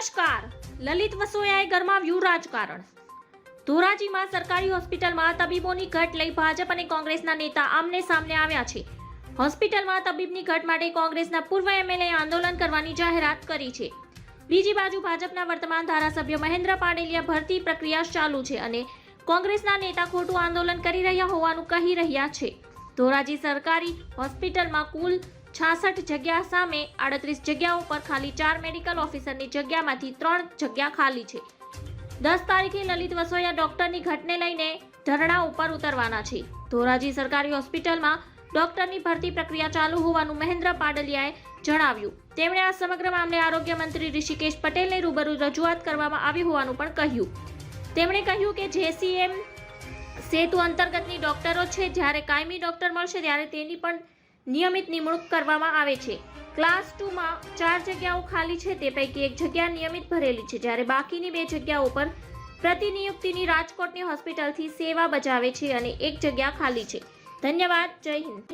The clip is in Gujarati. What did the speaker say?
નમસ્કાર. લલિત વસોયાએ ગરમાવ્યું રાજકારણ. ધોરાજીમાં સરકારી હોસ્પિટલમાં તબીબોની ઘટ લઈ ભાજપ અને કોંગ્રેસના નેતા આમને સામને આવ્યા છે. હોસ્પિટલમાં તબીબની ઘટ માટે કોંગ્રેસના પૂર્વ એમએલએ આંદોલન કરવાની જાહેરાત કરી છે. બીજી બાજુ ભાજપના વર્તમાન ધારાસભ્ય મહેન્દ્ર પાડેલિયા ભરતી પ્રક્રિયા ચાલુ છે અને કોંગ્રેસના નેતા ખોટું આંદોલન કરી રહ્યા હોવાનું કહી રહ્યા છે. ધોરાજી સરકારી હોસ્પિટલમાં કુલ 66 જગ્યા સામે 38 જગ્યાઓ પર ખાલી 4 મેડિકલ ઓફિસરની જગ્યામાંથી 3 જગ્યા ખાલી છે. 10 તારીખે લલિત વસોયા ડોક્ટરની ઘટને લઈને ધરણા ઉપર ઉતરવાના છે. ધોરાજી સરકારી હોસ્પિટલમાં ડોક્ટરની ભરતી પ્રક્રિયા ચાલુ હોવાનું મહેન્દ્ર પાડલિયાએ જણાવ્યું. તેમણે આ સમગ્ર મામલે આરોગ્ય મંત્રી ઋષિકેશ પટેલને રૂબરૂ રજૂઆત કરવામાં આવી હોવાનું પણ કહ્યું. તેમણે કહ્યું કે જેસીએમ સેતુ અંતર્ગતની ડોક્ટરો છે, જ્યારે કાયમી ડોક્ટર મળશે ત્યારે તેની પણ નિયમિત નિમણૂક કરવામાં આવે છે. ક્લાસ 2 માં 4 જગ્યાઓ ખાલી છે, તે પૈકી 1 જગ્યા નિયમિત ભરેલી છે, જ્યારે બાકીની 2 જગ્યાઓ પર પ્રતિનિયુક્તિની રાજકોટની હોસ્પિટલથી સેવા બજાવે છે અને 1 જગ્યા ખાલી છે. ધન્યવાદ. જય હિન્દ.